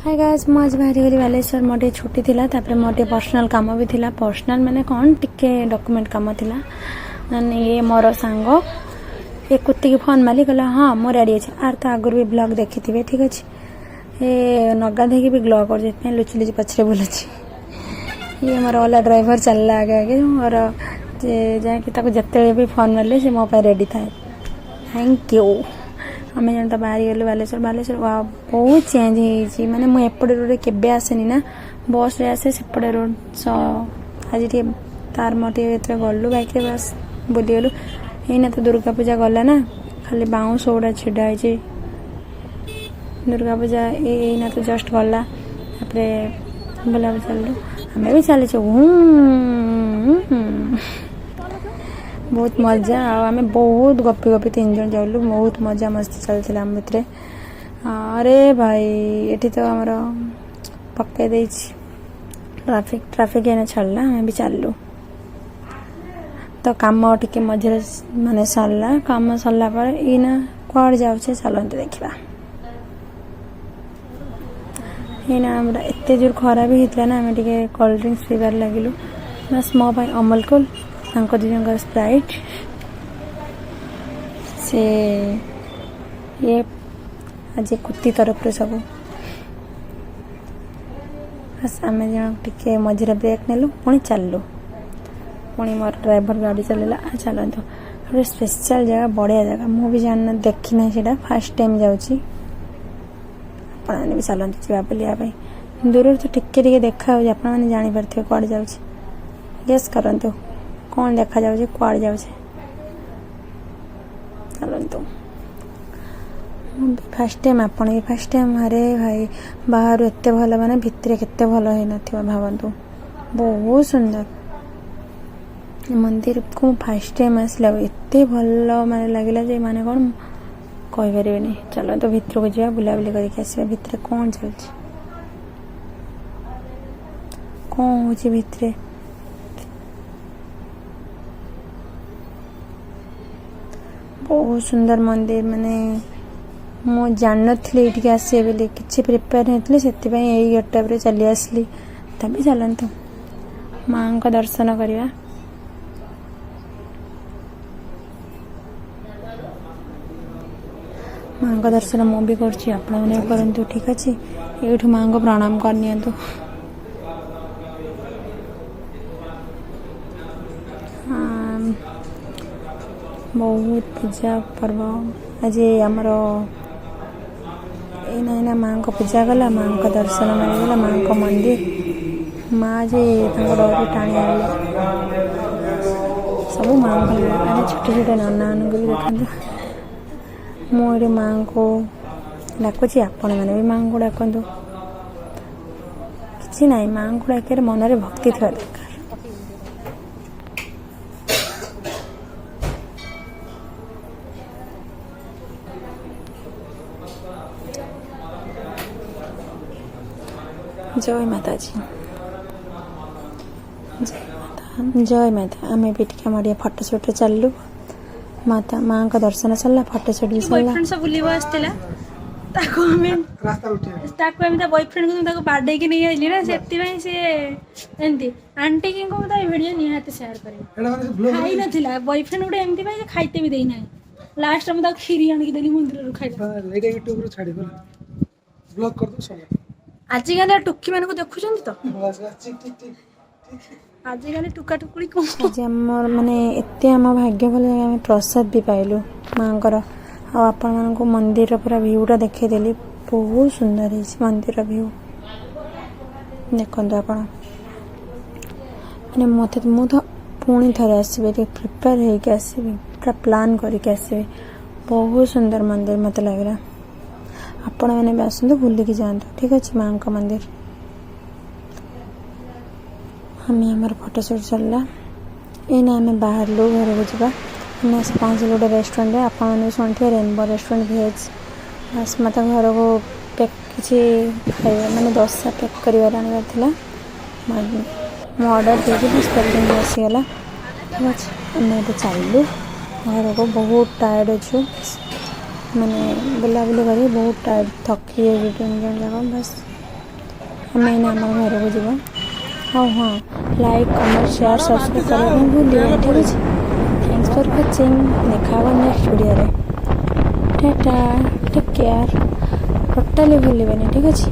Hi guys मु आज बाहरी गली बालेश्वर मोटे छुट्टी थिला तापर मोटे पर्सनल काम भी थिला पर्सनल माने कौन टिके डॉक्यूमेंट काम थिला ये मोर सांग ये कुत्ती की फोन माली कहला हाँ मो रेडी अच्छे आर तो आगुरी भी ब्लॉग देखी थे ठीक अच्छे ये नगा देखी भी ब्लॉग कर लुचि लुचि पछरे बोलूँ ये मोर ओला ड्राइवर चलला आगे आगे और जाकि जिते भी फोन मारे से मो रेडी थाए थैंक यू आम जन तो बाहरी गलु बालेश्वर बालेश्वर बहुत चेंज हो माने मुझे एपटे रोड के आसेनी ना बस रे आसे सेपटे रोड आज टे तार मोटे गलु बाइक रे बस बुलीगलु यही तो दुर्गा पूजा गला ना खाली बाउंस गुड़ा छिड़ा है दुर्गा पूजा यही तो जस्ट गला बुला चलू आम भी चली बहुत मजा आम बहुत गपी गपी 3 जन जाऊलु बहुत मजा मस्ती चलती आम भितर अरे भाई ये तो आमर पकई दे ट्राफिक ट्राफिक एने छाड़ा आम भी चलू तो कम टिके मझे माने सरला कम सरला पर इना कड़ जाऊे चलते देखा एना एत जोर खरा भी होता ना आम टे कोल्ड ड्रिंक्स पीबार लगिलु बस मो अमल कूल दीजर स्प्राइट से ये आज कुत्ती तरफ सब बस आम टे मझे ब्रेक नेलु पुणी चलू पुणी मोर ड्राइवर गाड़ी चलला चलतु गोटे स्पेशल जगह बढ़िया जगह मुझे जान देखी ना से फास्ट टाइम जाऊँगी भी चलते जावा बुलायापाई दूर तो टिके देखा आपने जापारे कौड़ जाऊँ गेस करतु कौन देखा जाऊे कौड़ जाऊे चलतु फास्ट टाइम आप फास्ट टाइम अरे भाई बाहर एत भल माने भितर केते भल हो न भावतु बहुत सुंदर मंदिर को फास्ट टाइम आसला एत भल माने लगे माने कौन कहीपर चलो तो भितर को जा बुलाबुली करके आसवा भितर कौन चलती कौन हो भितर बहुत सुंदर मंदिर माने मु जान नी ये आसे बोली कि प्रिपेयर नहीं से गेटअप चली आसली तभी चलतु माँ का दर्शन करवा माँ का दर्शन मु भी करूँ ठीक अच्छे ये माँ को प्रणाम करनी बहुत पूजा पर्व आज आमर एना माँ को पूजा गला माँ का दर्शन मिलगला माँ को मंदिर माँ जे डर टाणी सब माँ को छोटे छोटे नाना भी देखा मुझे माँ को डाकुची आपण मैंने भी माँ को डाकतु कि ना माँ को डाक मनरे भक्ति थी दरकार जय माता जी जय माता आम भी टे फटो सुट चलू माता माँ का दर्शन सरला फटो सुट भी सरला सब बुलवा आसला बॉयफ्रेंड को बाडे की नहीं आइली ना से एमती आंटी की वीडियो निहाती शेयर करे खाई नथिला बॉयफ्रेंड गोटे एमती भाई खाइते भी देना लास्ट में खीरी आनिक देली मंदिर खाइला यूट्यूब छाड़ी ब्लॉग कर दो सब आजिकल टुकी मान को देखुं तो आजिकल टुका टुकुड़ी कौन माने एत आम भाग्य भल आम प्रसाद भी पाइलु माँ को आपण मान को मंदिर पूरा भ्यूटा देखीदेली बहुत सुंदर है मंदिर भ्यू देखो आप मत मु तो पुणी थे आसबे प्रिपेयर होके आसबि पूरा प्लान करके आसबि बहुत सुंदर मंदिर मत लगला आपण मैंने भी आसतु बुलिकी जातु ठीक अच्छे माँ का मंदिर हमें आमर फोटो शूट चलला एना आम बाहर लो घर को जावा से पहुँचल गोटे रेस्टोरेंट आपने शुणिथे रेनबो रेस्टोरेंट भेज बस मत घर को पैक किसी खाଇବା माने दोसा पैक कर आनार मु ऑर्डर दे बस पैकिंग आसीगला ठीक अच्छे आम चलू घर को बहुत टायर्ड अच्छु मैंने बुलाबुली कर बहुत टायर्ड थकी 3 जन जाक बस ଆମେ ଏଇନା ଆମ ଘରକୁ ଯିବା। ଆଉ ହଁ, ଲାଇକ୍ କମେଣ୍ଟ ସେୟାର ସବସ୍କ୍ରାଇବ୍ କରିବା ପାଇଁ ଭୁଲିବେନି, ଠିକ୍ ଅଛି। Thanks for watching. ଦେଖା ହବ ନେକ୍ସଟ ଭିଡ଼ିଓରେ। Tata, take care. ଟୋଟାଲି ଭୁଲିବେନି, ଠିକ୍ ଅଛି।